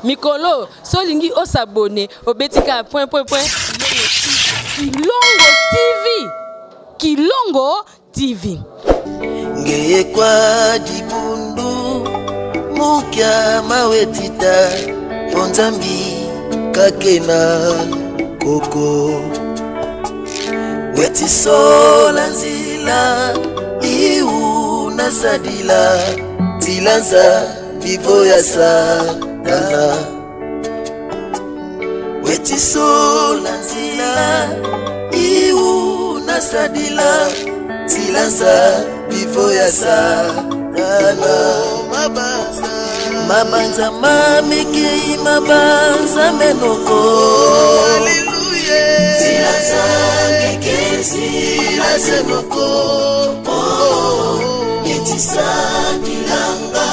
Mikolo, solingi o s'abonner au betika point. Kilongo TV. Kilongo TV. Ngeye kwa dibundu mukia mawetita fonzambi kakena koko weti sola nzila iu nasadila tilanza vivo ya sadana weti sola nzila iu nasadila tilanza vivo ya sadana mabanza mamiki mabanza menoko haleluya tilanza ngekezi la senoko yetisa kilanga.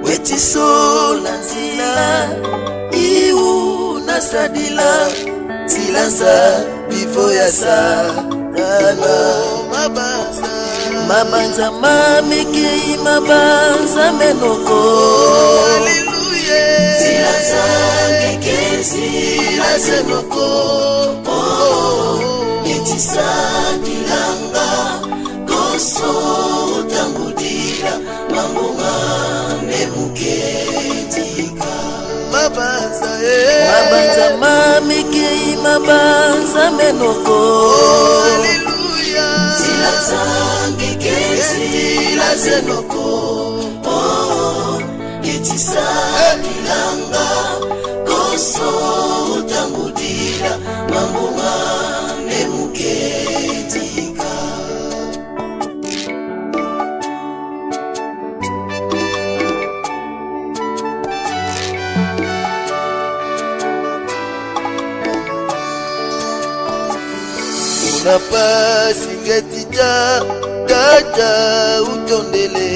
Wetisola nzila iu nasadila tilanza vivo ya sadana mabanza mamiki mabanza menoko haleluya tilanza ngekezi la senoko yetisa kilanga koso utangudira mambunga nemuketika mabanza mamiki mabanza menoko haleluya tilanza ngekezi la senoko yetisa kilanga koso utangudira mambunga nemuketika. Unapasi ngetita dada utondele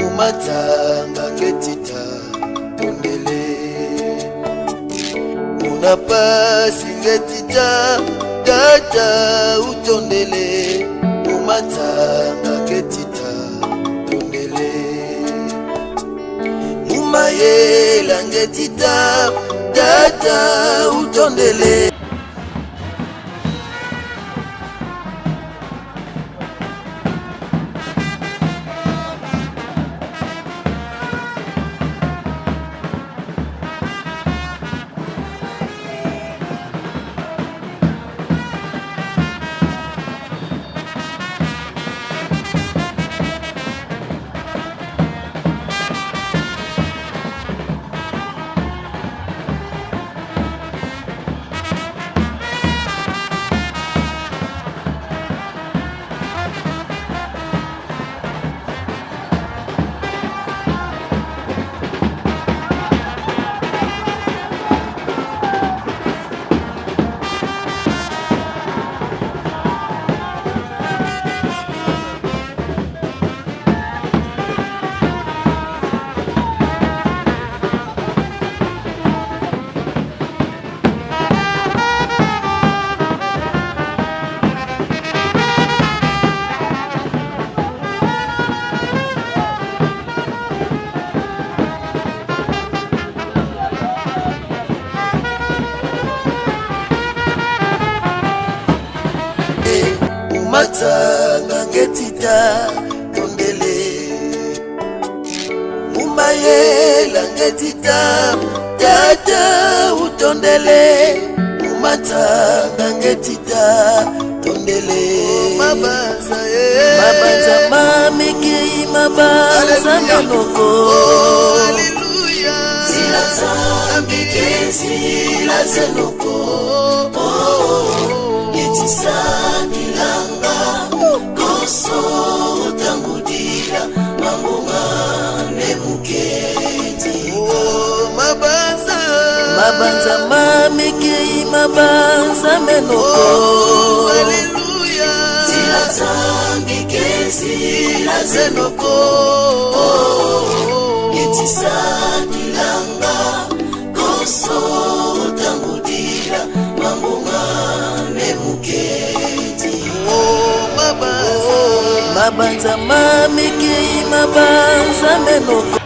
umatanga ngetita tondele unapasi ngetita dada utondele umatanga ngetita tondele mumayela ngetita dada utondele. mumatanga ngetita tondele mumayela ngetita tata utondele mumatanga ngetita tondele mabanza mamiki mabanza manoko zilazambike zilazenoko etisanilanga koso utangudira mambunga nemuketi mabanza mamiki mabanza menoko zilazambike zilazenoko etisanilanga koso utangudira mambunga nemuketi mabanza mamiki mabanza menoko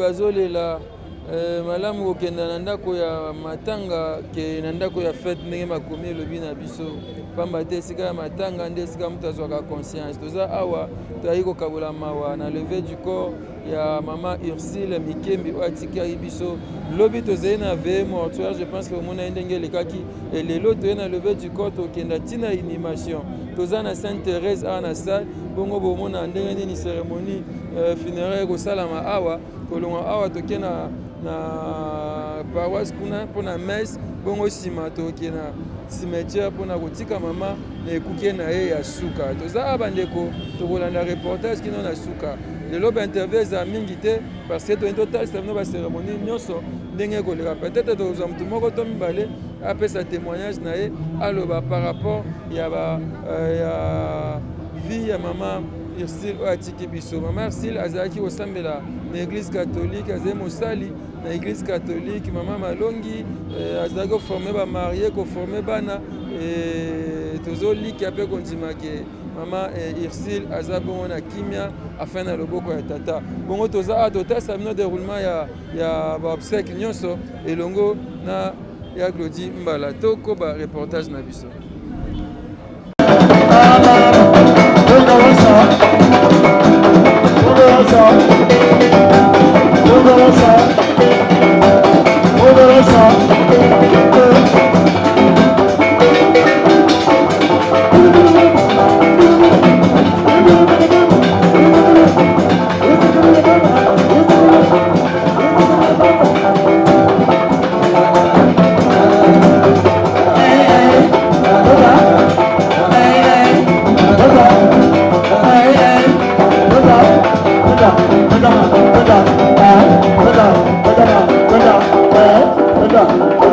bazolela malamu kokenda na ndako ya matanga ke na ndako ya fête ndenge makomi elobi na biso pamba te esika ya matanga nde esika moto azwaka conscience toza awa toyaki kokabola mawa na lever du corps ya mama Ursule Mikembi oyo atikaki biso lobi tozali na veille mortuaire. Je pense que omona ye ndenge elekaki elelo toye na lever du corps tokenda ntina inhumation toza na Sainte Thérèse awa na salle bongo bomona ndenge nini cérémonie funéraire ekosalama awa kolongwa awa toke na paroisse kuna mpona messe bongo nsima toke na cimetière mpona kotika mama na ekuke na ye ya suka. Toza awa bandeko tokolanda reportage kino na suka lelo bainterview eza mingi te parce que toyei totalisa bino bacérémonie nyonso ndenge ekoleka. Peut-être tozwa motu moko to mibale apesa témoignage na ye aloba par rapport ya vie ya mama Ursule oyo atiki biso. Mama Ursule azalaki kosambela na église catholique, azali mosali na église catholique. Mama Malongi azalaki koforme bamarie koforme bana tozolika mpe kondima ke mama Ursule aza bongo na kimia afin na loboko ya tata bongo toza awa totalisa bino déroulement ya baobsèque nyonso elongo na ya Claudie Mbala tokoba reportage na biso. Hold on.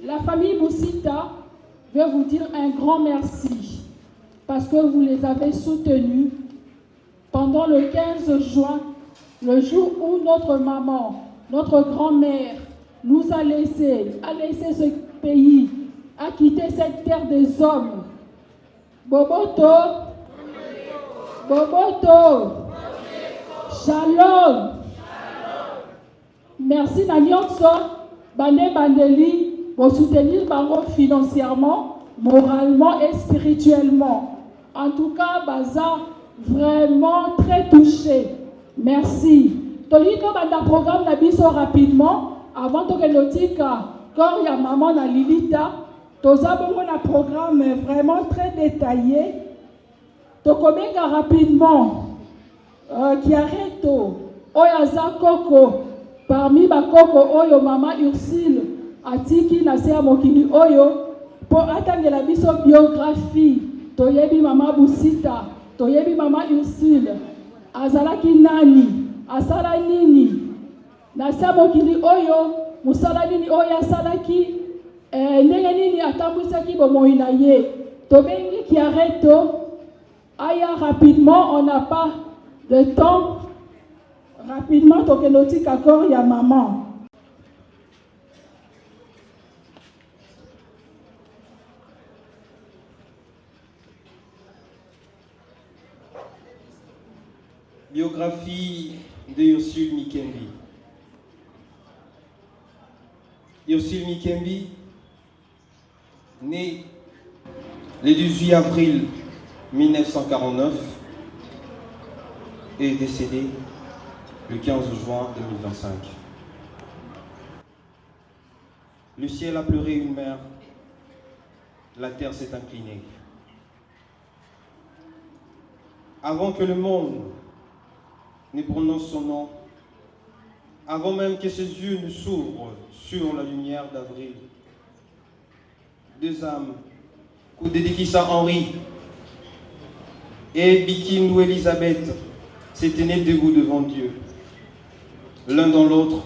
La famille Boussita veut vous dire un grand merci parce que vous les avez soutenus pendant le 15 juin, le jour où notre maman, notre grand-mère nous a laissé ce pays, a quitté cette terre des hommes. Boboto, Boboto, Shalom. Merci Nanyonso, Bane Bandeli, pour soutenir Bango financièrement, moralement et spirituellement. En tout cas, Baza, vraiment très touché. Merci. Tolito Banda programme Nabiso rapidement, avant que l'otika, quand il y a maman na Lilita, Toza Bongo na programme vraiment très détaillé. Tokomenga rapidement, Kiareto, Oyaza Koko, parmi Bakoko, Oyo Maman Ursule, Atiki Nasea Mokini Oyo, pour attendre la biso biographie, Toyebi Maman Boussita, Toyebi Maman Ursule, Azalaki Nani, Asala Nini, Nasea Mokini Oyo, Musala Nini Oyo Asalaki, Ndenge Nini Atambwisaki Bomoina Ye, Tobengi Kiareto, Aya rapidement, on n'a pas de temps. Rapidement, Tokelotik Akor, il y a maman. Biographie de Ursule Mikembi. Ursule Mikembi, née le 18 avril 1949 et décédée le 15 juin 2025. Le ciel a pleuré une mère, la terre s'est inclinée. Avant que le monde ne prononce son nom, avant même que ses yeux ne s'ouvrent sur la lumière d'avril, deux âmes, Koudedekissa Henri et Bikindou Elisabeth, s'étaient nés debout devant Dieu, l'un dans l'autre,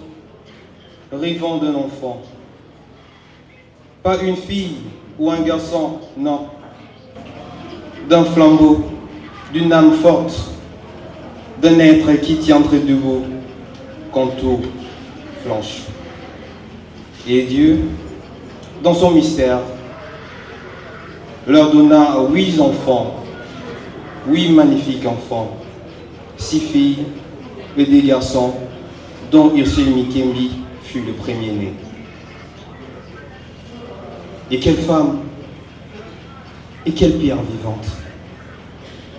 rêvant d'un enfant. Pas une fille ou un garçon, non. D'un flambeau, d'une âme forte, d'un être qui tiendrait debout quand tout flanche. Et Dieu, dans son mystère, leur donna 8 enfants, 8 magnifiques enfants, 6 filles et des garçons, dont Ursule Mikembi fut le premier-né. Et quelle femme, et quelle pierre vivante,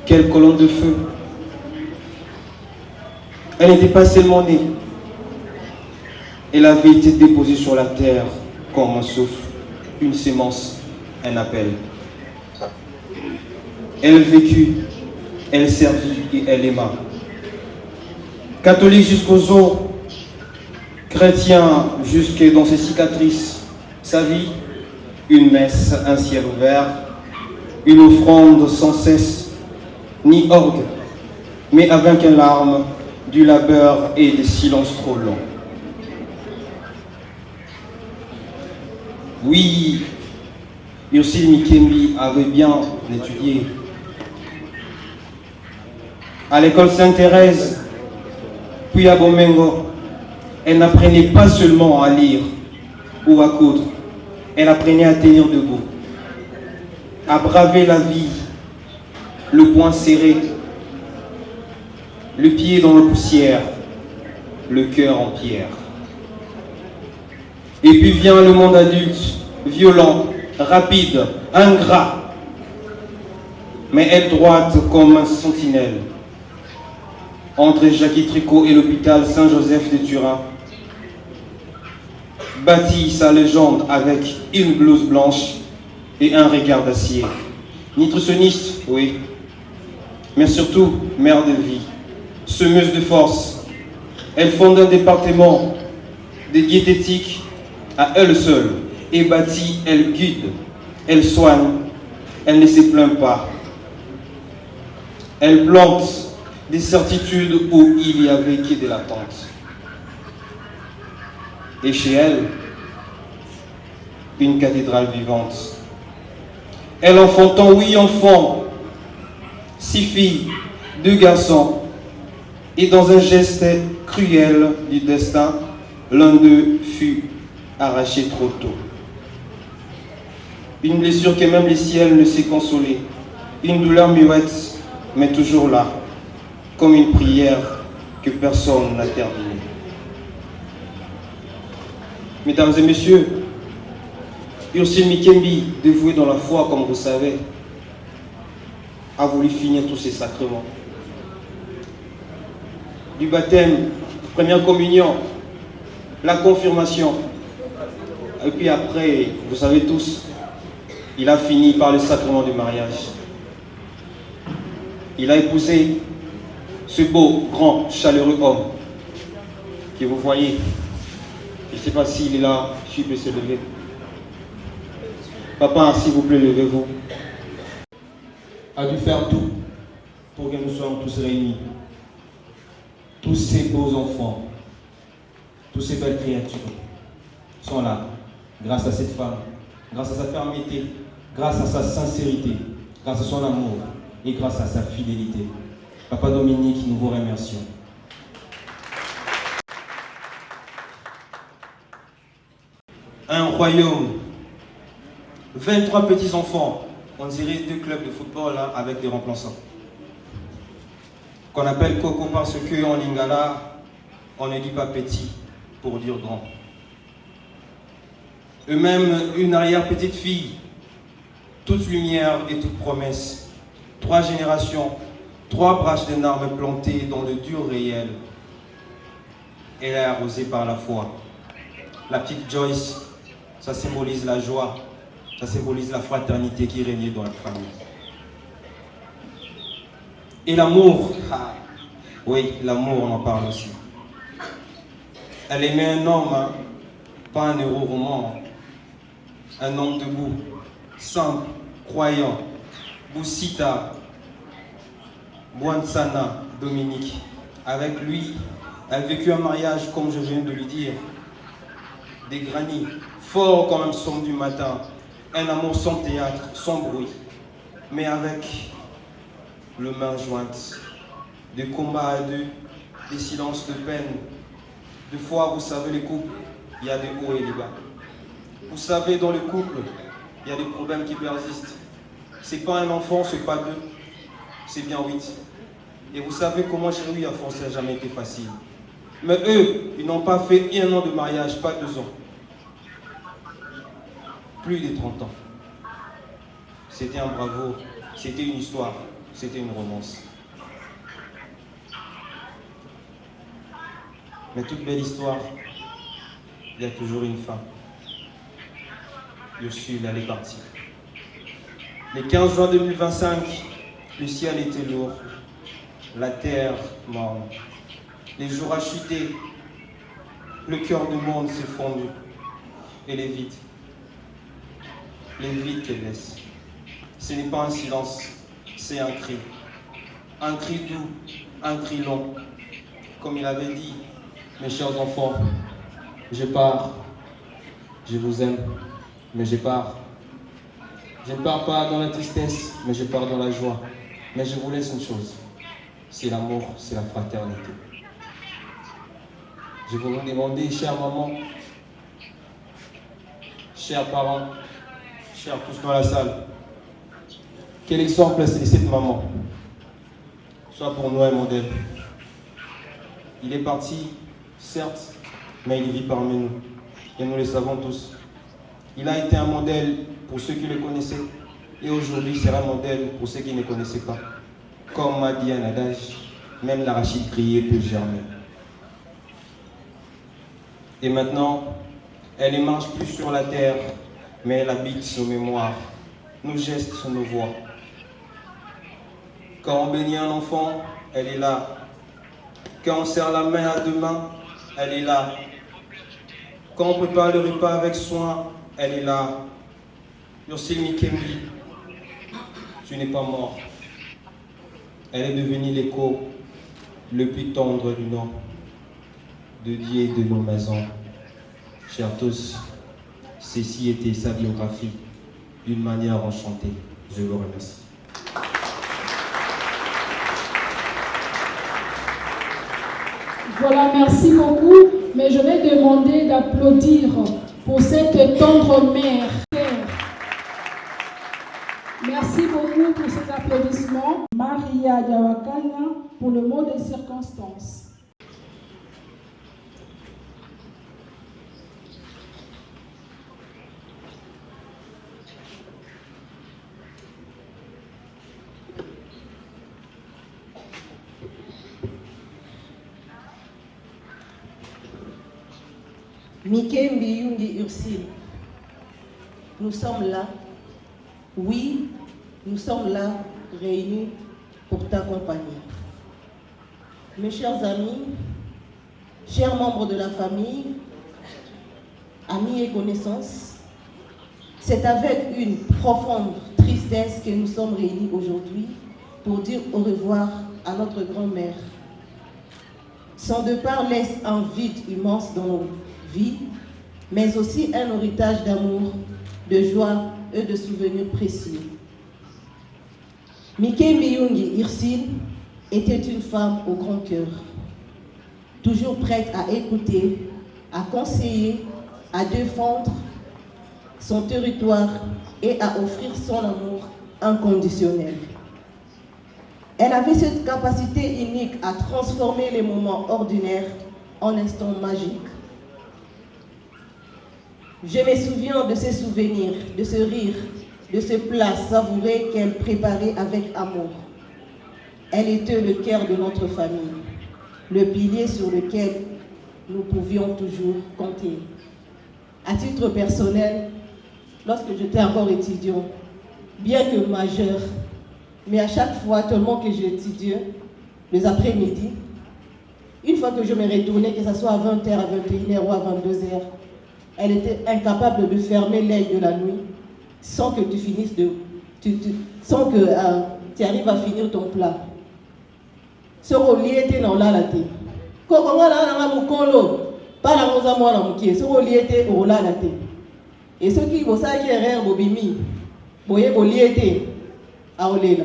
quelle colonne de feu. Elle n'était pas seulement née, elle avait été déposée sur la terre comme un souffle, une sémence, un appel. Elle vécut, elle servit et elle aima. Catholique jusqu'aux os, chrétien jusque dans ses cicatrices, sa vie, une messe, un ciel ouvert, une offrande sans cesse, ni orgue, mais avec un larme, du labeur et des silences trop longs. Oui, Ursule Mikembi avait bien étudié. À l'école Sainte-Thérèse, puis à Bomengo, elle n'apprenait pas seulement à lire ou à coudre, elle apprenait à tenir debout, à braver la vie, le poing serré, le pied dans la poussière, le cœur en pierre. Et puis vient le monde adulte, violent, rapide, ingrat, mais elle droite comme un sentinelle. Entre Jackie Tricot et l'hôpital Saint-Joseph de Turin, bâtit sa légende avec une blouse blanche et un regard d'acier. Nutritionniste, oui, mais surtout mère de vie, semeuse de force. Elle fonde un département de diététique à elle seule et bâtit, elle guide, elle soigne, elle ne se plaint pas. Elle plante des certitudes où il y avait qui de l'attente. Et chez elle, une cathédrale vivante. Elle enfantant 8 enfants, 6 filles, 2 garçons. Et dans un geste cruel du destin, l'un d'eux fut arraché trop tôt. Une blessure que même les ciels ne sait consoler. Une douleur muette, mais toujours là, comme une prière que personne n'a terminée. Mesdames et messieurs, Ursule Mikembi, dévouée dans la foi, comme vous savez, a voulu finir tous ses sacrements. Du baptême, première communion, la confirmation. Et puis après, vous savez tous, il a fini par le sacrement du mariage. Il a épousé ce beau, grand, chaleureux homme que vous voyez. Je ne sais pas s'il est là, s'il peut se lever. Papa, s'il vous plaît, levez-vous. A dû faire tout pour que nous soyons tous réunis. Tous ces beaux enfants, toutes ces belles créatures sont là, grâce à cette femme, grâce à sa fermeté, grâce à sa sincérité, grâce à son amour et grâce à sa fidélité. Papa Dominique, nous vous remercions. Un royaume, 23 petits-enfants, on dirait 2 clubs de football là, avec des remplaçants. Qu'on appelle Coco parce qu'en lingala, on ne dit pas petit pour dire grand. Eux-mêmes, une arrière-petite-fille, toute lumière et toute promesse. 3 générations, 3 branches d'énormes plantées dans le dur réel. Elle est arrosée par la foi. La petite Joyce, ça symbolise la joie, ça symbolise la fraternité qui régnait dans la famille. Et l'amour, oui, l'amour, on en parle aussi. Elle aimait un homme, hein, pas un héros roman, un homme debout, simple, croyant, Boussita, Bouansana, Dominique. Avec lui, elle a vécu un mariage, comme je viens de lui dire, des granits, fort comme un son du matin, un amour sans théâtre, sans bruit, mais avec le main jointe, des combats à deux, des silences de peine. Des fois, vous savez, les couples, il y a des hauts et des bas. Vous savez, dans le couple, il y a des problèmes qui persistent. C'est pas un enfant, c'est pas 2, c'est bien 8. Et vous savez comment j'ai eu à forcer, ça n'a jamais été facile. Mais eux, ils n'ont pas fait 1 an de mariage, pas 2 ans. Plus de 30 ans. C'était un bravo, c'était une histoire, c'était une romance. Mais toute belle histoire, il y a toujours une fin. Ursule, elle est partie. Le 15 juin 2025, le ciel était lourd, la terre morne. Les jours a chuté, le cœur du monde s'est fondu, et les vides qu'elle laisse. Ce n'est pas un silence, c'est un cri doux, un cri long. Comme il avait dit, mes chers enfants, je pars, je vous aime, mais je pars. Je ne pars pas dans la tristesse, mais je pars dans la joie. Mais je vous laisse une chose, c'est l'amour, c'est la fraternité. Je vais vous demander, chère maman, chers parents, chers tous dans la salle, quel exemple est cette maman? Soit pour nous un modèle. Il est parti, certes, mais il vit parmi nous. Et nous le savons tous. Il a été un modèle pour ceux qui le connaissaient. Et aujourd'hui, c'est un modèle pour ceux qui ne connaissaient pas. Comme m'a dit un adage, même l'arachide grillé peut germer. Et maintenant, elle ne marche plus sur la terre, mais elle habite nos mémoires, nos gestes, nos voix. Quand on bénit un enfant, elle est là. Quand on serre la main à 2 mains, elle est là. Quand on prépare le repas avec soin, elle est là. Ursule Mikembi, tu n'es pas mort. Elle est devenue l'écho le plus tendre du nom de Dieu et de nos maisons. Chers tous, ceci était sa biographie d'une manière enchantée. Je vous remercie. Voilà, merci beaucoup. Mais je vais demander d'applaudir pour cette tendre mère. Merci beaucoup pour ces applaudissements. Maria Diawakana pour le mot des circonstances. Mikembi Yungi Ursine, nous sommes là, oui, nous sommes là, réunis pour t'accompagner. Mes chers amis, chers membres de la famille, amis et connaissances, c'est avec une profonde tristesse que nous sommes réunis aujourd'hui pour dire au revoir à notre grand-mère. Son départ laisse un vide immense dans nos vie, mais aussi un héritage d'amour, de joie et de souvenirs précieux. Mikembi Yungi Ursine était une femme au grand cœur, toujours prête à écouter, à conseiller, à défendre son territoire et à offrir son amour inconditionnel. Elle avait cette capacité unique à transformer les moments ordinaires en instants magiques. Je me souviens de ces souvenirs, de ce rire, de ce plat savouré qu'elle préparait avec amour. Elle était le cœur de notre famille, le pilier sur lequel nous pouvions toujours compter. À titre personnel, lorsque j'étais encore étudiant, bien que majeur, mais à chaque fois, tellement que j'étudiais, les après-midi, une fois que je me retournais, que ce soit à 20h, à 21h ou à 22h, elle était incapable de fermer l'œil de la nuit sans que tu finisses sans que tu arrives à finir ton plat. Ce relié était dans la latte. Quand on a la mukolo, pas la moza moi la mukie. Ce relié était au la latte. Et ceux qui vont ça qui est rare bobimi, boye relié était à olela.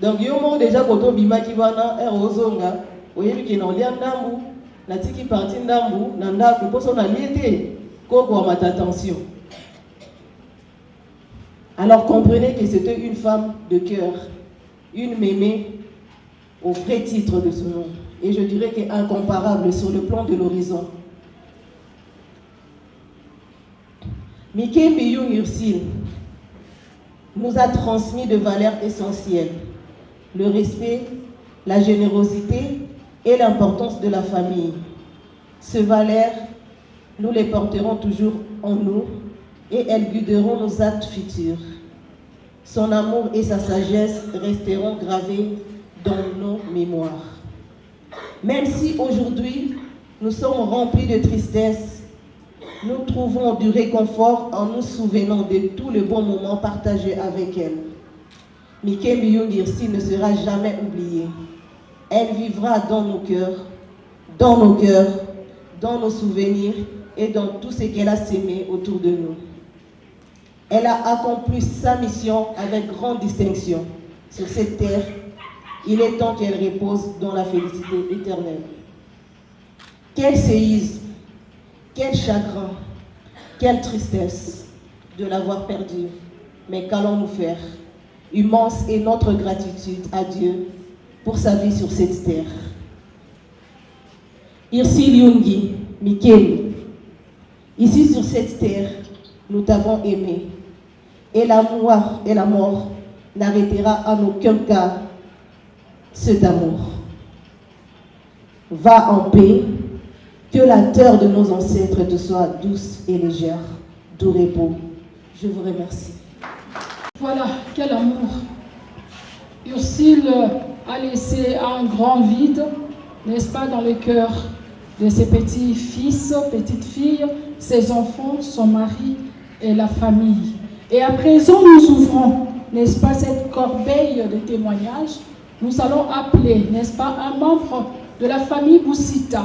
Donc yomo déjà koto bima qui va na erozonga, boye qui na liandambu. La tiki parti ndambu nanda kuposo na liete koko mata attention. Alors comprenez que c'était une femme de cœur, une mémé au vrai titre de ce nom, et je dirais qu'incomparable sur le plan de l'horizon. Mikembi Yungi Ursine nous a transmis de valeurs essentielles, le respect, la générosité et l'importance de la famille. Ces valeurs, nous les porterons toujours en nous et elles guideront nos actes futurs. Son amour et sa sagesse resteront gravés dans nos mémoires. Même si aujourd'hui nous sommes remplis de tristesse, nous trouvons du réconfort en nous souvenant de tous les bons moments partagés avec elle. Mikembi Yungi Ursine ne sera jamais oubliée. Elle vivra dans nos cœurs, dans nos souvenirs et dans tout ce qu'elle a sémé autour de nous. Elle a accompli sa mission avec grande distinction sur cette terre. Il est temps qu'elle repose dans la félicité éternelle. Quel séisme, quel chagrin, quelle tristesse de l'avoir perdue. Mais qu'allons-nous faire? Immense est notre gratitude à Dieu pour sa vie sur cette terre. Ursine Yungi, Mikembi, ici sur cette terre, nous t'avons aimé. Et l'amour et la mort n'arrêtera en aucun cas cet amour. Va en paix, que la terre de nos ancêtres te soit douce et légère, doux repos. Je vous remercie. Voilà, quel amour. Ursine a laissé un grand vide, n'est-ce pas, dans le cœur de ses petits-fils, petites-filles, ses enfants, son mari et la famille. Et à présent, nous ouvrons, n'est-ce pas, cette corbeille de témoignages nous allons appeler, n'est-ce pas, un membre de la famille Boussita.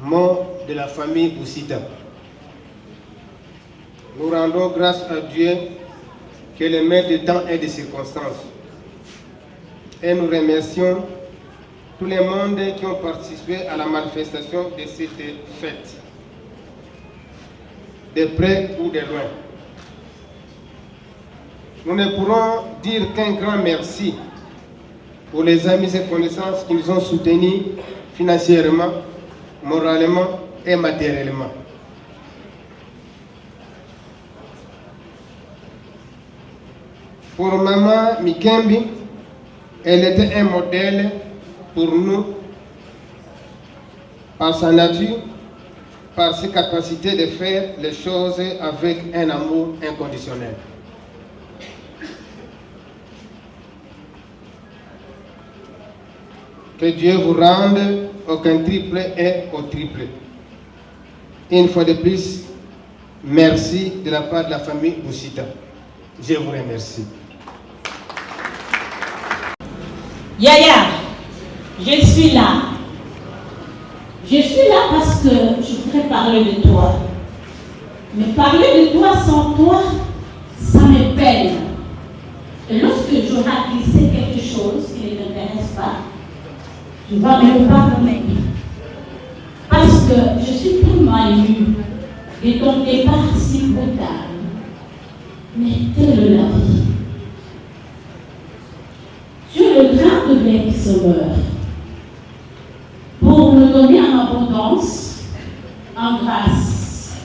Membre de la famille Boussita. Nous rendons grâce à Dieu qui est le maître de temps et de circonstances. Et nous remercions tous les membres qui ont participé à la manifestation de cette fête, de près ou de loin. Nous ne pourrons dire qu'un grand merci pour les amis et connaissances qui nous ont soutenus financièrement, moralement et matériellement. Pour maman Mikembi, elle était un modèle pour nous par sa nature, par ses capacités de faire les choses avec un amour inconditionnel. Que Dieu vous rende aucun triple et au triple. Une fois de plus, merci de la part de la famille Boussita. Je vous remercie. Yaya, je suis là. Je suis là parce que je voudrais parler de toi. Mais parler de toi sans toi, ça me peine. Et lorsque j'aurai glissé quelque chose qui ne t'intéresse pas, je ne vais même pas remettre. Parce que je suis tellement émue de ton départ si brutal. Mais telle est la vie. Tu es le grain de blé qui se meurt. Pour nous donner en abondance, en grâce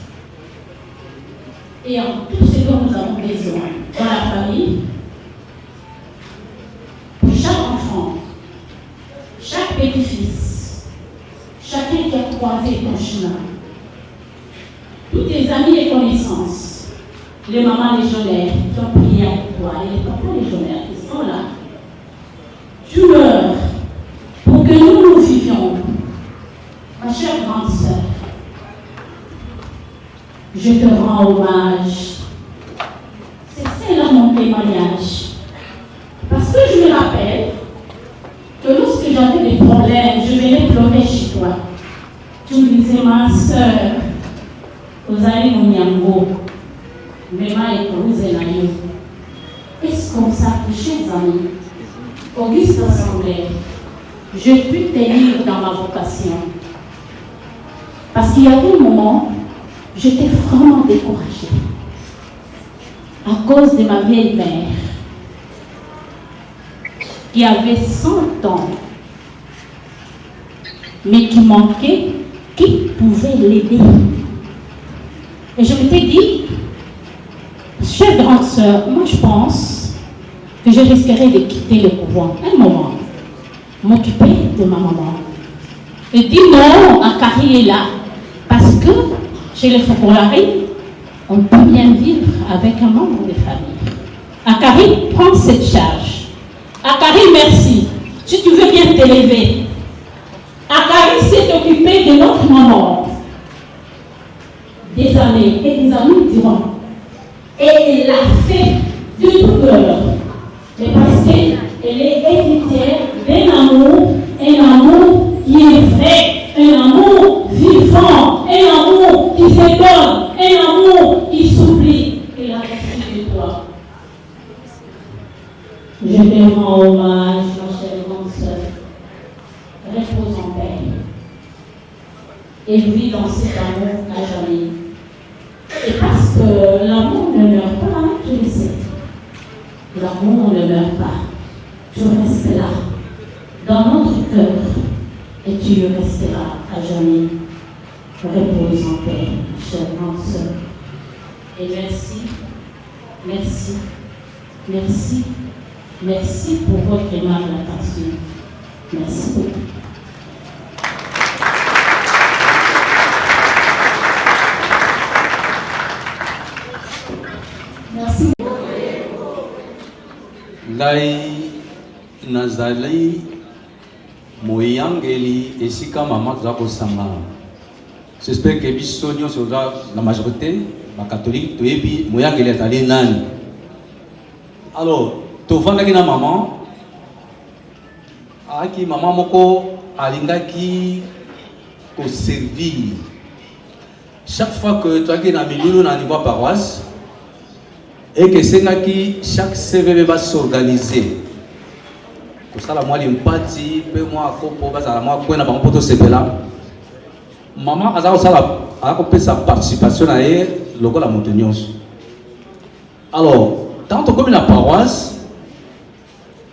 et en tout ce dont nous avons besoin dans la famille, pour chaque enfant, chaque petit-fils, chacun qui a croisé ton chemin, tous tes amis et connaissances, les mamans légionnaires qui ont prié avec toi et les papas légionnaires qui sont là, tu meurs pour que nous vivions. Ma chère grande sœur, je te rends hommage. C'est là mon témoignage. Parce que je me rappelle que lorsque j'avais des problèmes, je venais pleurer chez toi. Tu me disais, ma sœur, vous allez mon yango, mais ma épouse est là. Est-ce comme ça que, chers amis, Auguste Assemblée, je puis tenir dans ma vocation? Parce qu'il y avait un moment, j'étais vraiment découragée à cause de ma vieille mère qui avait 100 ans, mais qui manquait, qui pouvait l'aider. Et je m'étais dit, chère grande sœur, moi je pense que je risquerais de quitter le couvent un moment, m'occuper de ma maman. Et dis non, Akari est là, parce que chez les Fokolari, on peut bien vivre avec un membre de famille. Akari, prends cette charge. Akari, merci. Si tu veux bien t'élever. Akari s'est occupé de notre maman des années et des années durant. Et elle a fait de douleur. Mais parce qu'elle est héritière d'un amour, un amour qui est vrai, un amour vivant, un amour qui se donne, un amour qui s'oublie. Elle a reçu de toi. Je te rends hommage, ma chère grande sœur. Repose en paix. Et vis dans cet amour à jamais. Et parce que l'amour ne meurt pas, tu le sais. L'amour ne meurt pas. Tu restes là, dans notre cœur, et tu le resteras à jamais. Repose en paix, chère grande sœur. Et merci, merci, merci, merci pour votre aimable attention. Merci beaucoup. Merci. Ngai nazali moyangeli esika mama toza kosanga. J'espère que biso nyonso la majorité ba catholique toyebi moyangeli azali nani. Alors, tovandaki na maman. Aki maman moko alingaki ko servir. Chaque fois que tu as na milieu na niveau paroisse et que c'est chaque CVV va s'organiser. Pour ça la moi l'empati, peu moi kopo bazala moi ko na bango poto sepela. Maman aza osala a sa participation na e lokola montaignos. Alors, tant que comme la paroisse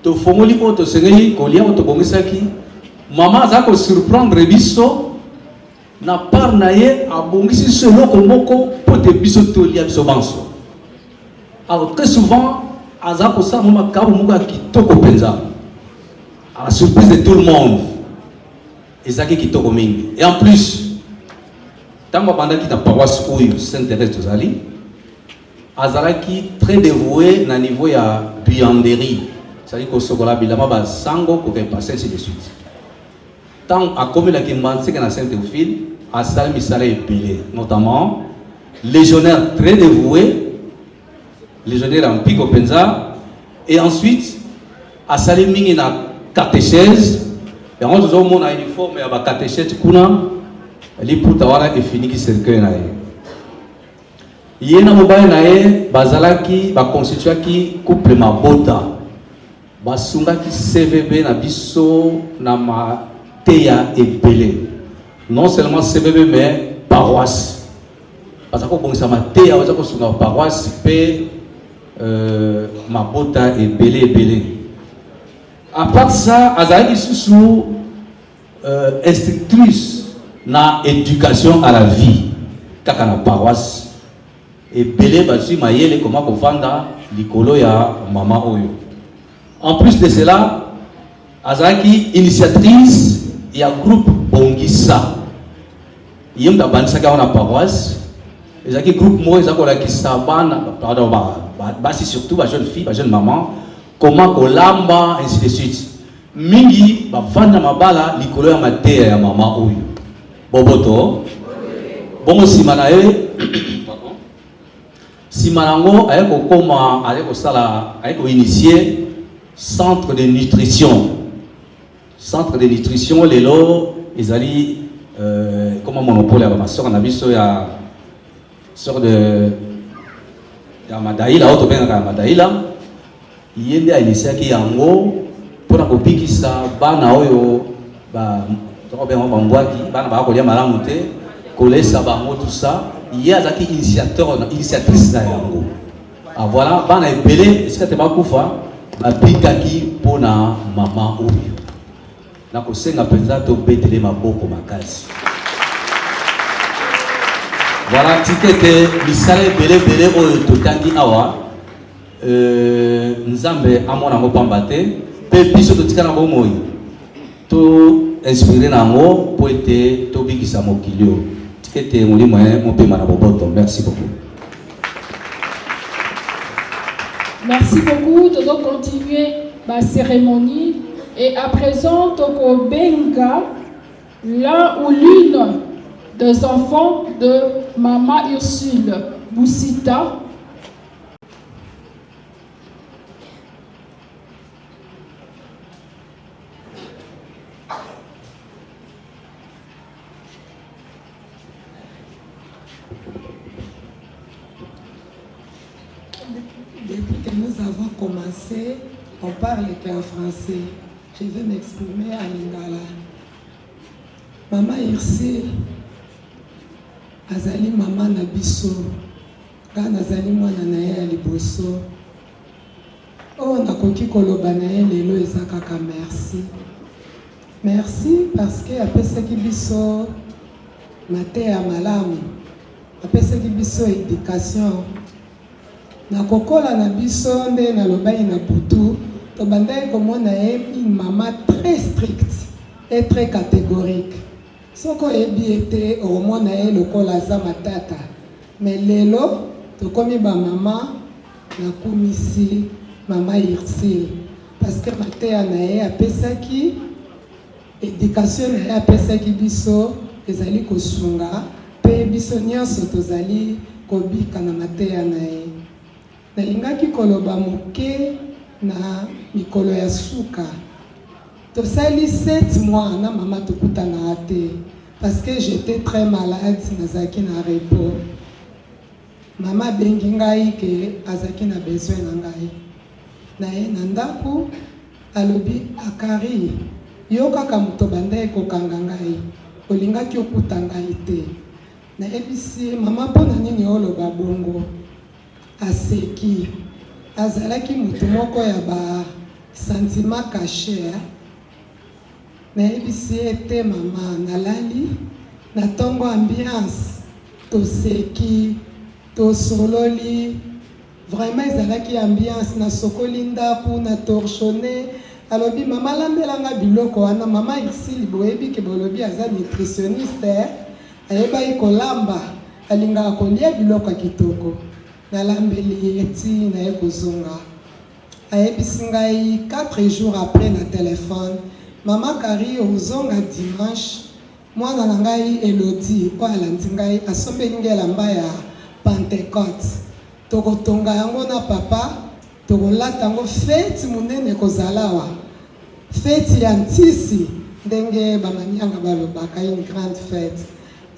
to fongoli ko to sengeli ko lia to bongisaki maman aza ko surprendre biso na par na ye abongisi solo ko moko po te biso to lia biso banso. Alors très souvent aza ko sa mama ka moko kitoko penza à la surprise de tout le monde ezaki kitoko mingi et en plus tant que qui ta paroisse ou Sainte-Thérèse tozali azalaki très dévoué na niveau ya buanderie. C'est-à-dire que sokola bilama ba sango ko passer ainsi de suite. Tant à comme la kimbanse que na Saint-Théophile a sal misala épilé, notamment légionnaire très dévoué, légionnaire en pico penza et ensuite a sali mingi na catéchèse et on toujours mon uniforme ya ba catéchèse kuna li pour tawara et fini qui cercueil na ye. Yena mobile na ye bazalaki ba constituaki couple mabota. Basungaki CVB na biso na mateya ebele. Non seulement CVB mais paroisse. Parce que bon ça mateya waza ko sunga paroisse pe mabota ebele. À part ça, azali sous instructrice na éducation à la vie kaka na paroisse ebele basi mayele comment ko vanda likolo ya mama oyo. En plus de cela, Azaki, initiatrice, il y a un groupe Bongissa. Il y a un groupe qui a paroisse. Il y a un groupe qui a surtout les jeunes filles, les jeunes mamans, comment on lamba, ainsi de suite. Mingi, bafanda mabala, likolo ya maté ya maman oyo. Boboto. Bongo simanae. Simanango, ayeko koma, ayeko sala, ayeko initier. Centre de nutrition. Centre de nutrition, les lots, ils allaient comme un monopole à ma soeur, on a vu ça, il y a sœur de Madaïla, autre bien à Madaïla. Il y a initié qui est en haut pour la copie qui ça, bana oyo, bah, bien on va voir qui, bana va coller malamoute, coller ça, tout ça. Il y a qui initiateur, initiatrice d'ailleurs. Ah voilà, bana est belé, est-ce que tu vas koufa? Apikaki pona mama oyo na kosenga penza to betele maboko makasi. Voilà tikete misale belé oyo totangi awa nzambe amona ngo pambate pe biso totikana bo moyi to inspirer nango po ete to bikisa mokilio tikete mulimo mo pe mana boboto. Merci beaucoup. Merci beaucoup. Nous allons continuer la cérémonie. Et à présent, Toko Benga, l'un ou l'une des enfants de Maman Ursule Boussita. Depuis que nous avons commencé, on parle qu'en français. Je vais m'exprimer en lingala. Maman Ursule, azali maman na biso, kana azali mwana na ye ya liboso. Oh, nakoki koloba na ye lelo eza kaka merci. Merci parce que apesaki biso mateya malamu, apesaki biso éducation. Na kokola na biso nde na lobai na butu to bandai komona une maman très stricte et très catégorique. Soko ebi ete omona ye lokola za matata. Mais lelo to komi ba maman na kumisi maman Ursule parce que mateya na ye apesaki éducation na ye apesaki biso ezali kosunga pe biso nyonso tozali kobika na mateya na ye. nalingaki koloba moke na mikolo ya suka tosali 7 mois na mama tokutana te parce que j'étais très malade nazalaki na repos. Mama bengi ngai ke azalaki na besoin na ngai na ye na ndako alobi akari yo kaka moto banda ekokanga ngai olingaki okuta ngai te nayebisi mama mpo na nini oloba bongo aseki azalaki moto moko ya basentiment caché nayebisi ete mama nalali na ntongo ambiance toseki tosololi vraiment ezalaki ambiance na sokoli ndako na torchonné alobi mama lambelanga biloko wana mama isili boyebi ke bolobi aza nutritionniste ayebaki kolamba alingaka kolia biloko ya kitoko nalambeli eti naye kozonga ayebisi ngai 4 jours après na telefone mama kari ozonga dimanche mwana na ngai elodi oyo alandi ngai asombeli ngai elamba ya Pentecôte tokotonga yango na papa tokolata yango feti monene kozalawa feti ya ntisi ndenge bamanianga balobaka une grande fête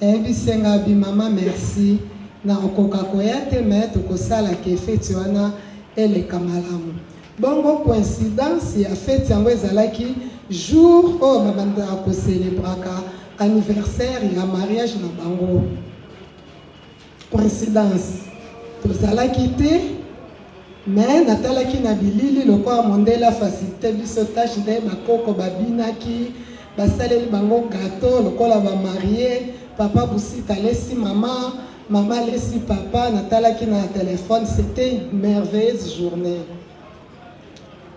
eyebisenga bi mama merci na okoka koya te me tokosala ke feti wana eleka malamu bongo coïncidence ya feti yango ezalaki jour oyo babandaka kocelebraka anniversaire ya mariage na bango coïncidence tozalaki te mais natalaki na bilili lokola mondela facilité biso tâche nde bakoko babinaki basaleli bango gâteau lokola bamarie papa busika alesi mama mama alesi papa natalaki na telefone c'était une merveilleuse journée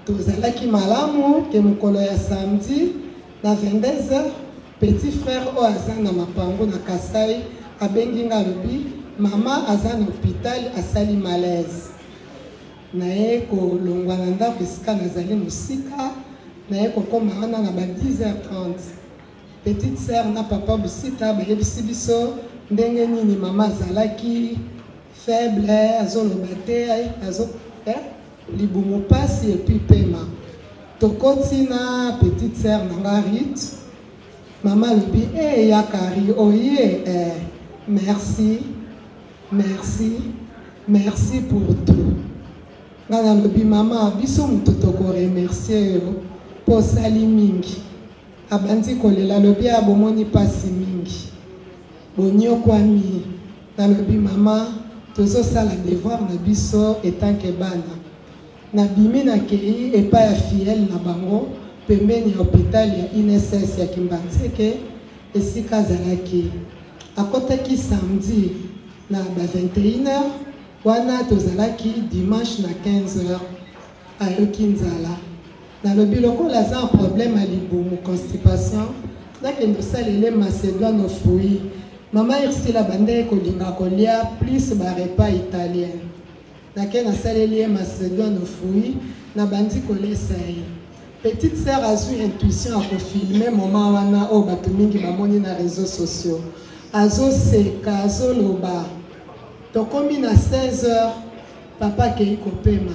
tozalaki malamu ke mokolo ya samedi na 22h petit frère oyo aza na mapango na Kasai abengi nga alobi mama aza na hôpital asali malaise naye kolongwa na ndako esika nazali mosika naye kokoma wana na ba 10h30 petite sœur na papa busita bayebisi biso ndenge nini mama azalaki faible azoloba te azo libumu pasi epuis pema tokoti na petite sœur nanga Rite mama alobi yakari oye merci merci merci pour tout nga nalobi mama biso moto tokoremercie yo mpo osali mingi abandi kolela alobi abomoni pasi mingi bonyokwami nalobi mama tozosala devoir na biso etanke bana nabimi nakei epai ya fiele na bango pembeni ya hôpital ya INSS ya Kimbanzeke esika azalaki akotaki samedi na ba 21h wana tozalaki dimanche na 15h ayoki nzala nalobi lokola aza un problème ya libumu constipation nakende osalele macédoine au fruit mama irsila bande kolinga kolia plus barepas italien nake nasaleli ye macédoine au fruit na bandi kolesa ye petite sœur azwi intuition ya kofilme moma wana oyo bato mingi bamoni na réseaux sociaux azoseka azoloba tokomi na 16h papa akei kopema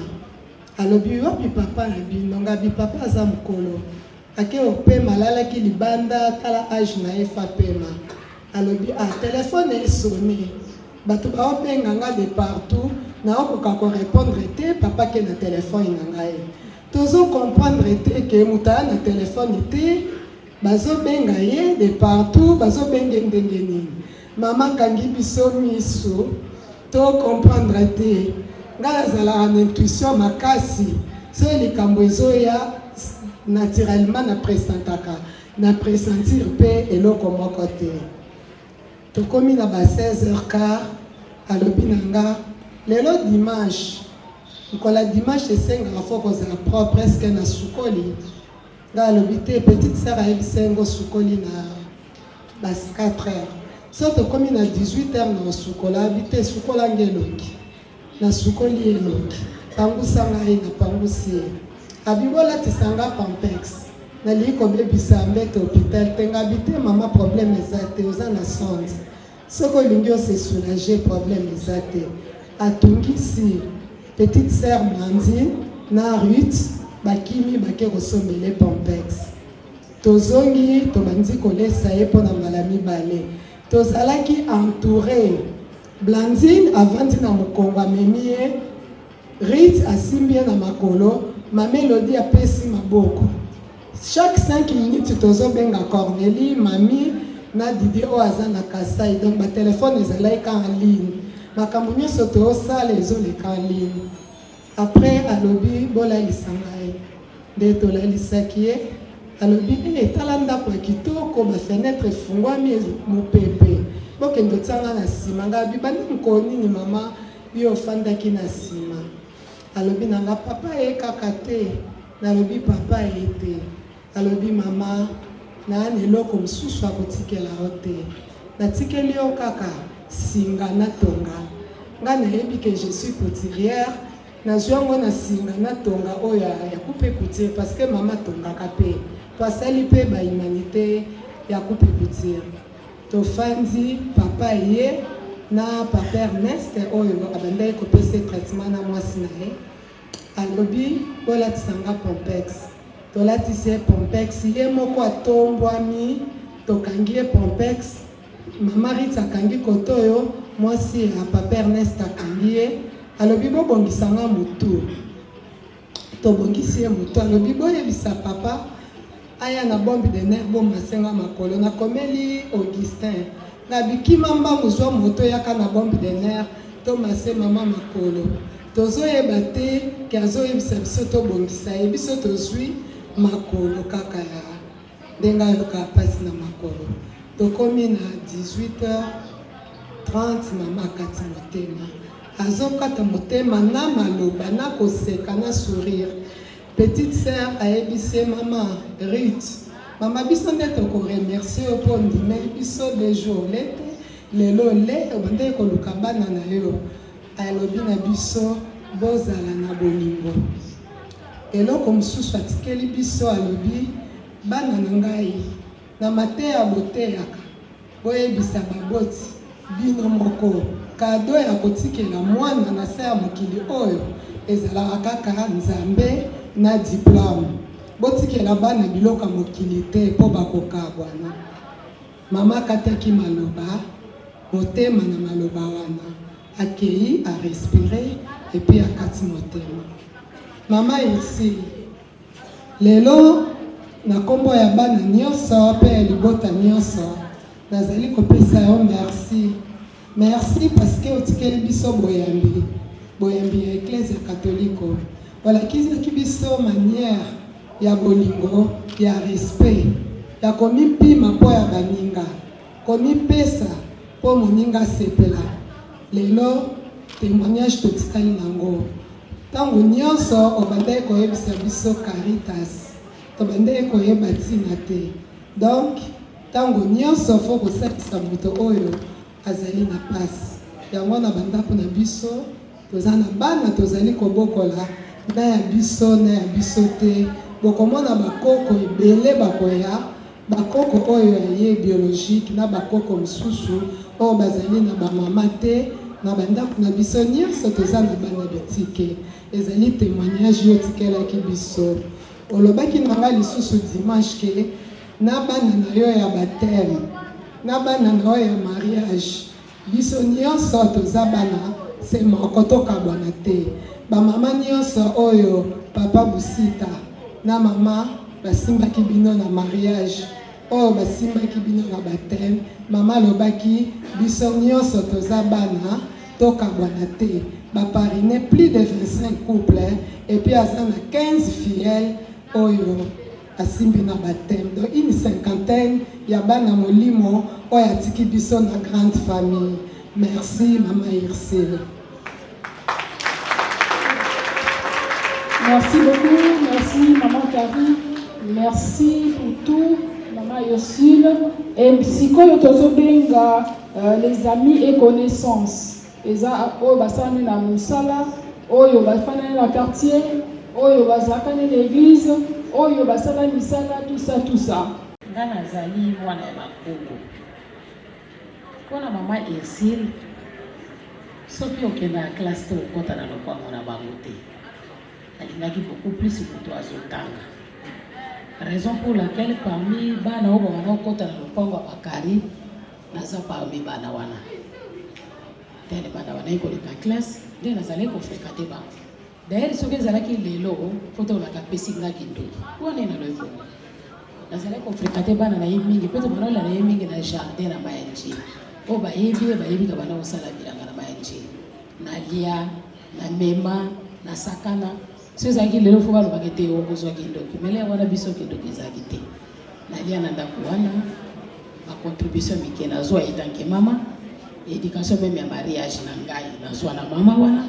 alobi wapi papa na bino ngabi papa aza mokolo ake opema alalaki libanda tala age na ye fa pema alobi telefone esone bato baobenga nga de partout naokoka korépondre te papa ke na telefone na ngai tozo comprendre te ke moto aya na telefone te bazobenga ye de partout bazobenge ndenge nini mama kangi biso miso to comprendre te nga nazalaka na intuition makasi so likambo ezoya naturellement na presentaka na pressentir mpe eloko moko te tokomi na ba 16h15 alobi na nga lelo dimanche nkola dimanche esengaka fo kozala propre eske na sukoli nga alobi te petite sœur ayebisengo sukoli na ba 4h so tokomi na 18h na sukola abi te sukola nga elongi na sukoli elongi pangusa ngai na pangusi ye abi bolatisanga pampex nalii kobebisa mbete hôpital te nga abi te mama problème eza te oza na sonde soki olingi ose soulage problème eza te atungisi petite sœur Blandine na Ruth bakimi bake kosomele Pompex. Tozongi tobandi kolesa ye pona malami bale. Tozalaki entouré. Blandine avandi na mokongo amemi ye. Ruth asimbi ye na makolo. Ma Mélodie apesi maboko. Chaque 5 minutes tozobenga Cornélie, Mami na Didi o aza na Kasai. Donc ba téléphone ezalaki en ligne. Makambo nyonso tozosala ezoleka en ligne. Après alobi bola lisangai. De tolalisaki ye. Alobi etala ndako ya kitoko ba fenêtre efungwami mopepe. Bokende tsanga na sima ngabi bandi mkoni ni mama yo fandaki na sima. Alobi nanga papa e kaka te. Nalobi papa e te. Alobi mama na eloko mosusu akotikela yo te. Natikeli yo kaka singa na tonga. Nga nayebi ke je suis couturière. Nazwi yango na singa na tonga oyo ya coupe couture parce que mama tongaka mpe. Toasali mpe bahumanité ya coupe couture. Tofandi papa ye na papa Ernest oyo abandaki kopesa traitement na mwasi na ye. Alobi olatisanga Pompex. Tolatisi ye Pompex ye moko atombwami tokangi ye Pompex. Mama Ritz akangi koto oyo mwasi ya papa Ernest akangi ye. Alobi bobongisanga mutu. Tobongisi ye mutu. Alobi boyebisa papa aya na bombe de nerf bo masenga makolo na komeli Augustin. Na bikima mba muzwa moto yaka na bombe de nerf to mase mama makolo. Tozoyeba te ke azoyebisa biso tobongisa ye biso tozwi makolo kaka ya ndenga yoka pasi na makolo. Tokomi na 18h30 mama akati motema. Azokata motema na maloba na koseka na sourire. Petite sœur ayebisi mama Ruth. Mama biso nde toko remercier pour ndime biso de jour lete lelo le obande koluka bana na yo. Alobi na biso bozala na bolingo. Eloko mosusu atikeli biso alobi bana na ngai na mateya boteyaka boyebisa baboti bino moko kado ya kotikela mwana na se ya mokili oyo ezalaka kaka nzambe na diplôme. Botikela bana biloko ya mokili te mpo bakokabwana. Mama kataki maloba motema na maloba wana akei a respirer et puis akati motema. Mama ici lelo na kombo ya bana nyonso pe ya libota nyonso nazali kopesa yo merci. Merci parce que otikeli biso boyambi. Boyambi ya Ecclesia catholique. Olakisaki biso manière ya bolingo ya respect ya komipima mpo ya baninga komipesa mpo moninga sepela. Lelo témoignage totikali nango ntango nyonso obandaki koyebisa biso Caritas tobandaki koyeba ntina te. Donc ntango nyonso fo kosalisa moto oyo azali na pasi yango na bandako na biso toza na bana tozali kobokola na ya biso na ya biso te. Bokomona bakoko ebele bakoya bakoko oyo ye biologique na bakoko mosusu oyo bazali na bamama te na bandako na biso nyonso toza na bana bitike. Ezali témoignage yo tikelaki biso. Olobaki na nga lisusu dimanche ke na bana na yo ya baptême na bana na yo ya mariage biso nyonso toza bana se moko tokabwana te. Bamama nyonso oyo papa Busita na mama basimbaki bino na mariage oyo basimbaki bino na baptême mama alobaki biso nyonso toza bana tokabwana te. Baparine plus de 25 couples et puis aza na 15 fidèles oyo asimbi na baptême. Donc une cinquantaine ya bana molimo oyo atiki biso na grande famille. Merci mama Ursule. Merci beaucoup, merci maman Carrie, merci pour tout maman Ursule. Et sikoyo tozobenga les amis et connaissances. Eza oyo basani na musala, oyo bafana na quartier, oyo bazakane l'église, oyo basala misala, tout ça. Nga nazali mwana ya makoko. Kona mama Ursule soki okenda na classe te okota na lopango na bango te alingaki beaucoup plus moto azotanga raison pour laquelle parmi bana oyo bangana okota na lopango ya bakari naza parmi bana wana tele bana wana ekoleka classe nde nazali kofréquente bango d'ailleurs soki ezalaki lelo foto olaka pesi ngaki ndoki wana enaloyeko nazali kofréquente bana na ye mingi peut bana na ye mingi na jardin na mayanji oyo bayebika bana kosala bilanga na mayanji nalia na mema na sakana soki ezalaki lelo fo balobaki te okozwaki ndoki mele wana biso kindoki ezalaki te nalia na ndako wana bacontribution mike nazwa etanke mama éducation meme ya mariage na ngai nazwa na mama wana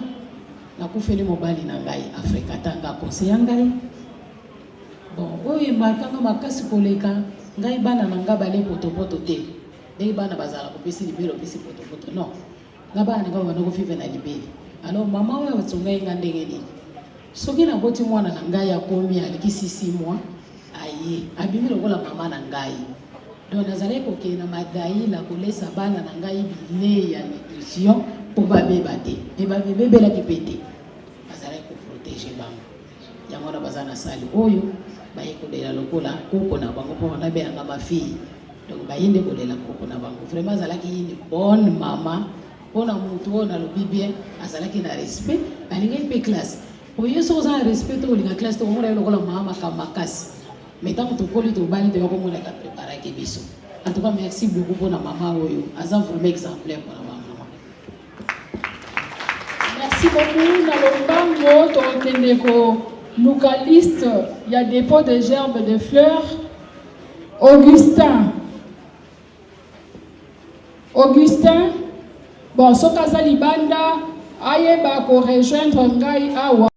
nakufeli mobali na ngai afréquata nga conseil ya ngai bon oyo emarkanga makasi koleka ngai bana na nga bale potopoto te ndenge bana bazala kopesi libeli opesi potopoto non nga bana na nga babanda kofive na libeli alors mama oyo batsongai nga ndenge nini soki naboti mwana na ngai akomi aleki 6 mois aye abimi lokola mama na ngai donc nazali kokende na madaila kolesa bana na ngai bilei ya nutrition mpo babeba te me babebelaki mpe te bazali koprotege bango yango wana baza na sali oyo baye kolela lokola koko na bango mpo wana beyanga bafille donc baye nde kolela koko na bango vraiment azalaki une bonne mama mpona motu oyo nalobi bien azalaki na respect alingaki mpe classe oyo soki oza na respect to olinga classe tokomona ye lokola mama makambo makasi mais ntango tokoli tobali toyokomonaka préparaki biso en tout cas merci beaucoup mpona mama oyo aza vraiment exemplaire mpona bamama. Merci beaucoup. Na lombango tokende ko luka liste ya dépôt de gerbes de fleurs. Augustin bon soki aza libanda ayeba ko rejoindre ngai awa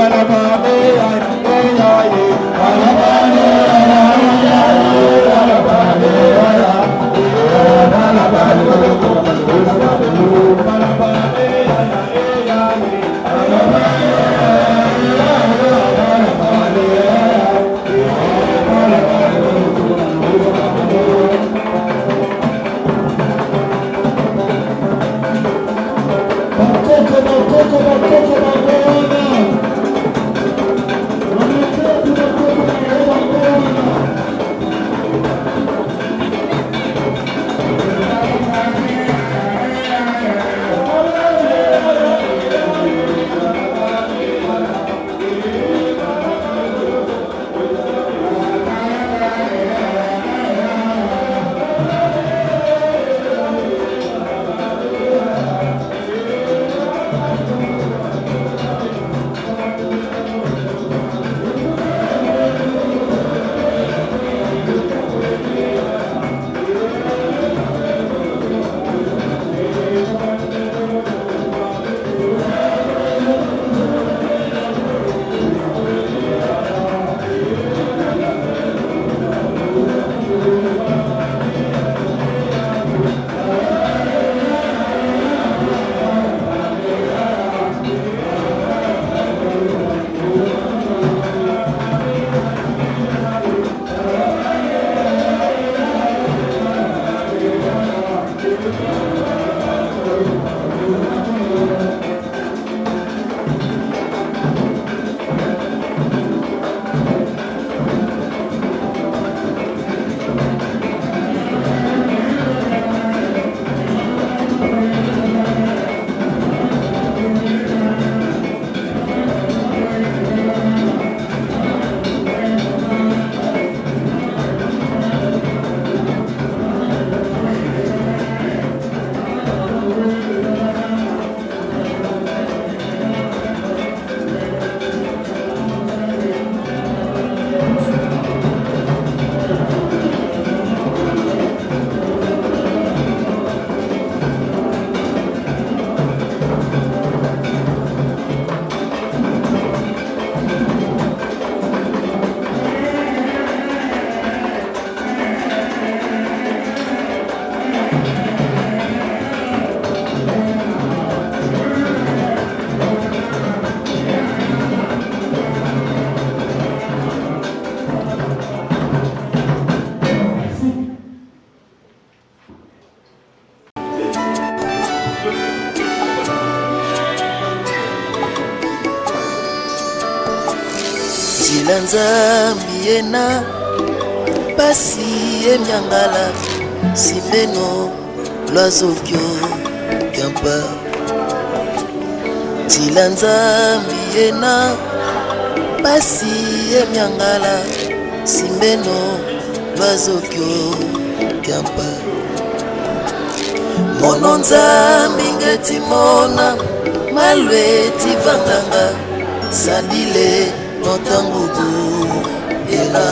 Bye. Tila nzambi ena pasi emyangala simbeno lwazokyo kyampa. Tila nzambi ena pasi emyangala simbeno lwazokyo kyampa. Mono nzambi ngeti mona malweti vanganga sadile notangudu ena.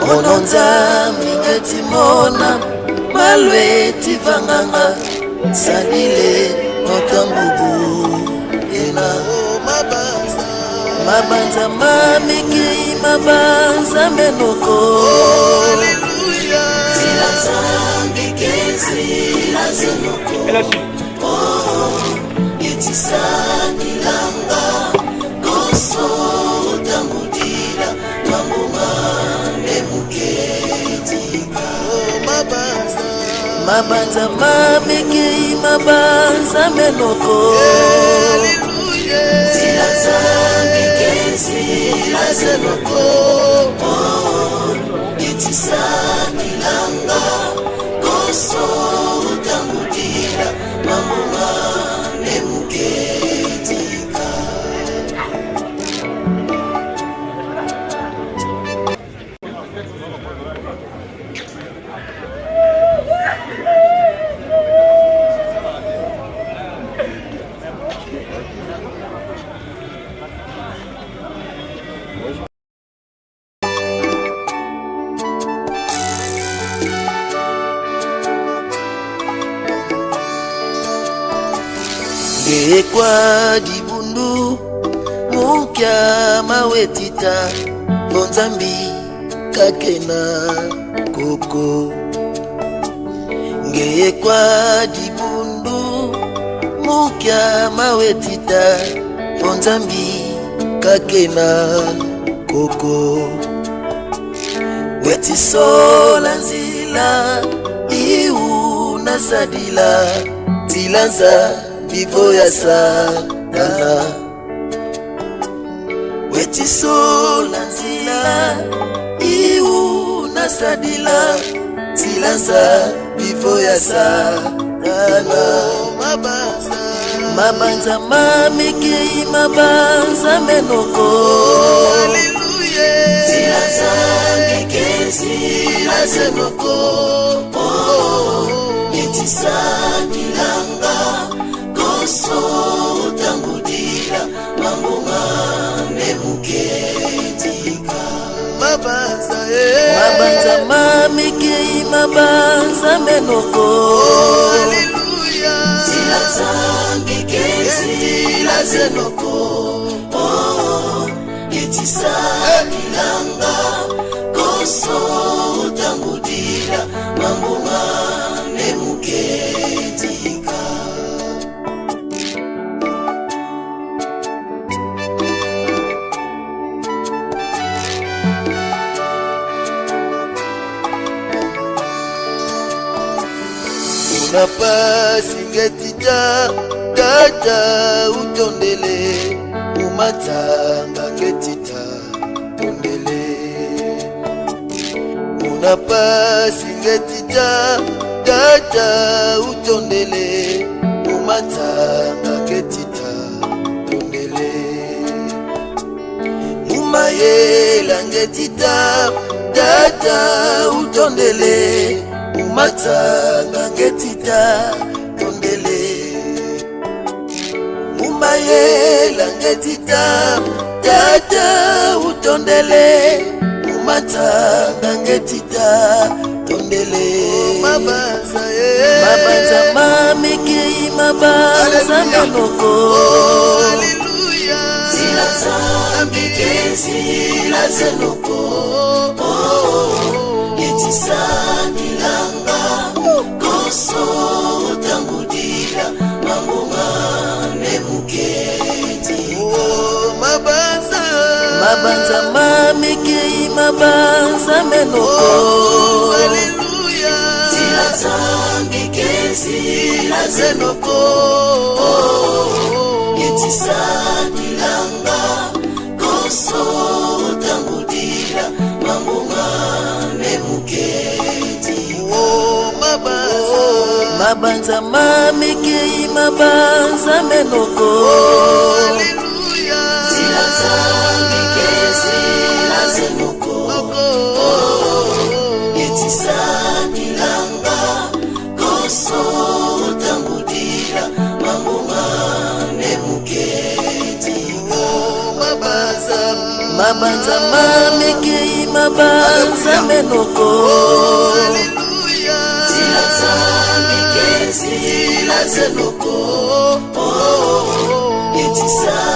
Mono nzambi ngeti mona malweti vanganga sadile notangudu ena. Mabanza mamiki mabanza menoko. Tila nzambi kezi la zenoko. Yetisa nilanga koso tambudira mambuma nemuketika. Mabanza mamiki mabanza menoko. Tila nzambi kezi la zenoko. Yetisa nilanga koso tambudira mambuma nemuketika. Kwa dibundu mukya mawetita bonzambi kakena koko. Ngeye kwa dibundu mukya mawetita bonzambi kakena koko. Wetisola nzila iu nasadila tilanza vivo ya sadana. Wetisola nzila iu nasadila tilanza vivo ya sadana. Mabanza mamiki mabanza menoko. Tilanza mikezi la zenoko. Yetisa nilanga koso tambudira mambuma nemuketika. Mabanza mamiki mabanza menoko. Tila nzambi kezi la zenoko. Yetisa nilanga koso tambudira mambuma nemuketika. Unapasi ngetita tata utondele umatanga ngetita tondele. Unapasi ngetita tata utondele umatanga ngetita tondele. Mumayela ngetita tata utondele umatanga ngetita tondele. Mumayela ngetita tata utondele umatanga ngetita tondele. Mabanza mamiki mabanza menoko. Tila nzambi kezi la zenoko. Yetisa nilanga koso tambudira mambuma nemuketika. Mabanza mamiki mabanza menoko. Tila nzambi kezi la zenoko. Yetisa nilanga koso tambudila mambunga memuketi mabanza mamekei mabanza menoko zila zambikezi nazenoko etisa kilanga koso tambudila mambunga memuketi mabanza mamekei mabanza menoko zila zambikezi nazenoko etisa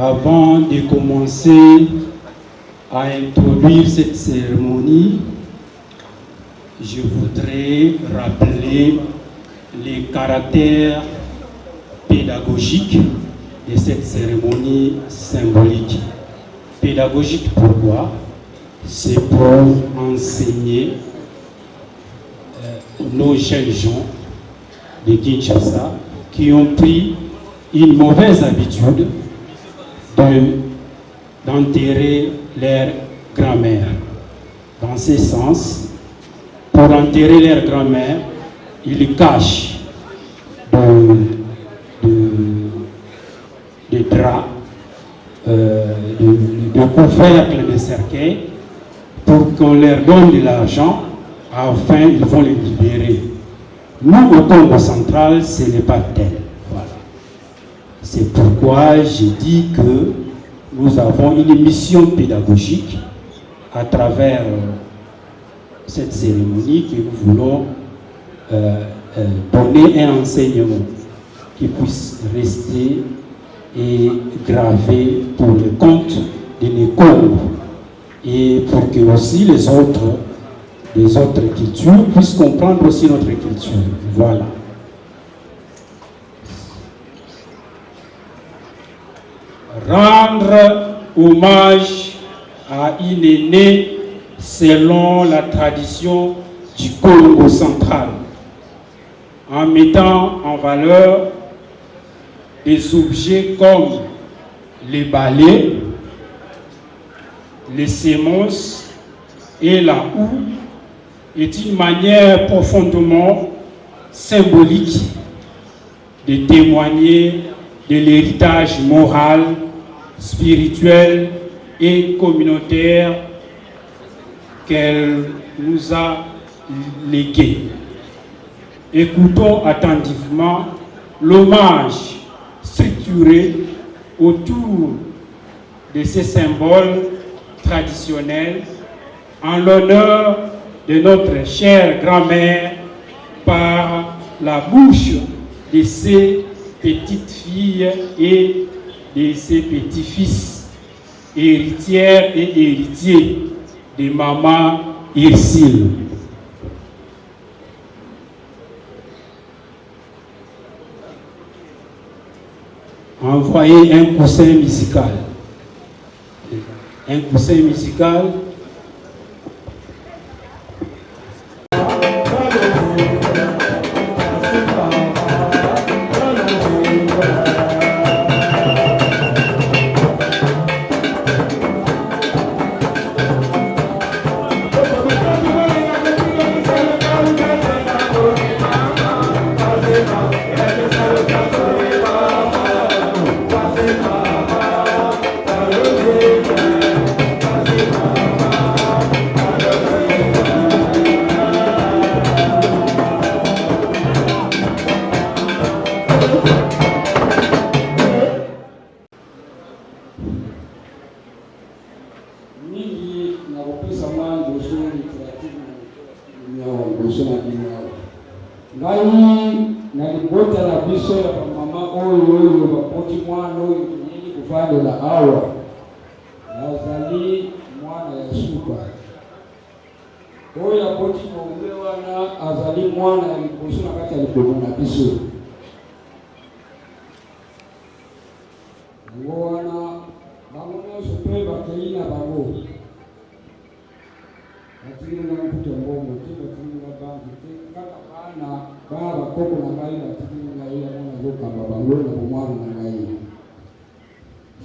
Avant de commencer à introduire cette cérémonie, je voudrais rappeler les caractères pédagogiques de cette cérémonie symbolique. Pédagogique pourquoi? C'est pour enseigner nos jeunes gens de Kinshasa qui ont pris une mauvaise habitude d'enterrer leur grand-mère. Dans ce sens, pour enterrer leur grand-mère, ils cachent des draps de couvercles de cercueil pour qu'on leur donne de l'argent afin ils vont les libérer. Nous, au Congo central, ce n'est pas tel. Voilà. C'est pourquoi j'ai dit que nous avons une mission pédagogique à travers cette cérémonie que nous voulons donner un enseignement qui puisse rester et gravé pour le compte de Congo et pour que aussi les autres cultures puissent comprendre aussi notre culture. Voilà. Rendre hommage à une aînée selon la tradition du Congo central, en mettant en valeur des objets comme les balais, les semences et la houe, est une manière profondément symbolique de témoigner de l'héritage moral, spirituel et communautaire qu'elle nous a légué. Écoutons attentivement l'hommage structuré autour de ces symboles traditionnels en l'honneur de notre chère grand-mère par la bouche de ses petites filles et de ses petits-fils, héritières et héritiers de maman Ursule. Envoyer un coussin musical. Un coussin musical.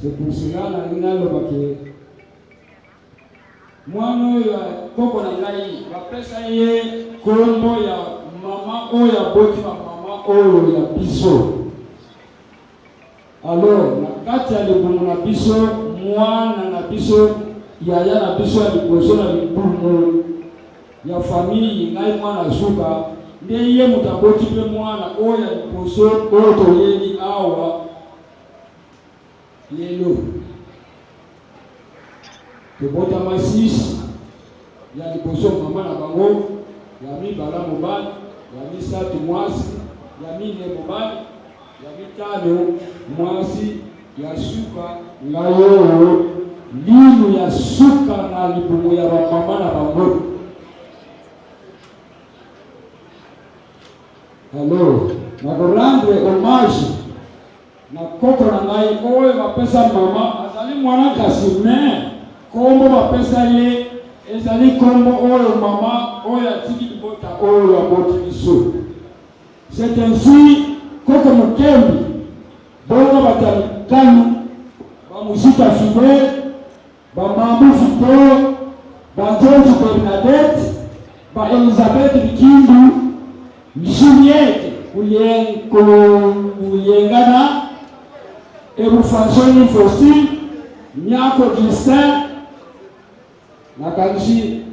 C'est pour cela que nous avons mwana oyo koko na ngai bapesa ye kombo ya mama oyo aboti ba mama oyo ya biso. Alors na kati ya libumu na biso mwana na biso yaya na biso ya liboso na libumu ya famille ngai mwana suka nde ye moto aboti mpe mwana oyo ya liboso oyo toyeli awa lelo. Tobota masisi ya liboso mama na bango ya mibala mobali ya misatu mwasi ya mine mobali ya mitano mwasi ya suka ngayo linu ya suka na libumu ya mama na bango. Alors na rendre hommage na koko na ngai oyo bapesa mama azali mwana kasi me kombo bapesa ye ezali kombo oyo mama oyo atiki libota oyo aboti biso. C'est ainsi koko mokembi bongo batalikani bamusika fidele bamambu fidele bageorge bernadette baelizabeth bikindu Juliette kuyengana ebufansoni Faustine Nyako Justin nakanisi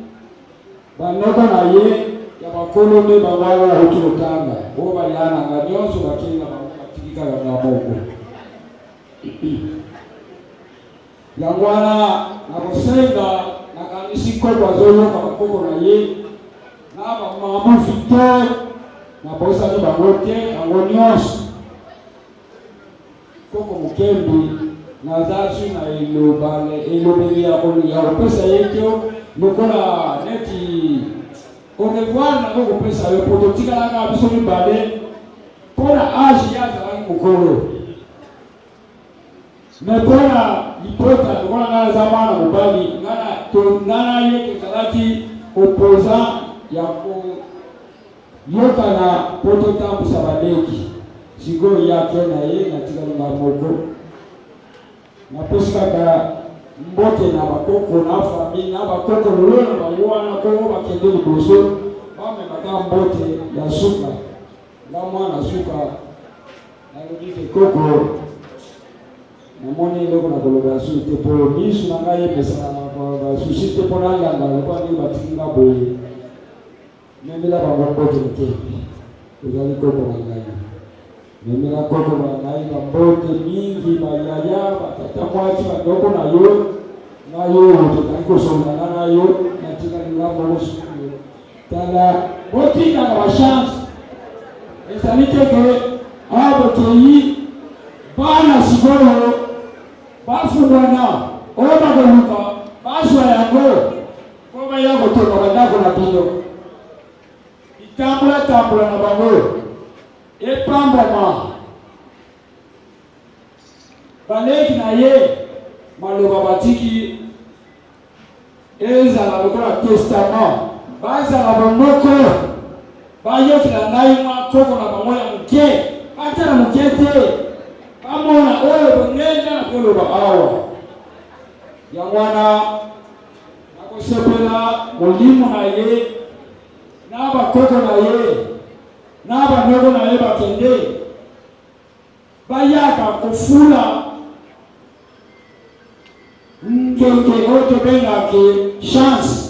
banoko na ye ya bakolome bangwala hokilotanga bo bayana nganyonso bakinga batikika na moko yangwana na kosenga nakanisi ko bazoyoka bakoko na ye na bamamu Victor na bosa ni bangote angonyonso koko mukembi na zasu na elobeli ya kopesa yekyo lokola neti onevoir na kopesa yo pototikalaka biso mibale mpona age yazalaki mokolo me mpona lipota lokola nga aza mwana mobali ngana ye tozalaki opposant ya koyokana mpo totambusa baleki sikoyo yake na ye natikalinga moko napesi kaka mbote na bakoko na famille na bakoko lolo na bango wana kongo bakende liboso bamemaka mbote ya suka nga mwana suka nalobi ke koko namoni eloko na koloba su te po misu na ngai epesaka basusi te mpo nayanga lokwa ndenge batikinga boye memela bango mbote mokebi ozali koko na ngai memela koko na ngai bambote mingi bayaya batata mwati badoko na yo na yo tokali kosongana na yo natikalinga moko suku tala botikaka bachance ezali teke awa bokei bana sikoyo bafundwana oyo bakoluka bazwa yango po baya kotoka bandako na bino itambola na bango epambama baleki na ye maloba batiki ezala lokola testament bazala bamoko bayokela ngai mwa koko na bango ya moke batala moke te bamona oyo bongenda na koloba awa yangwana nakosepela molimo na ye na bakoko na ye na banoko na ye bakende bayaka kofula ngenge oyo tobengaki chance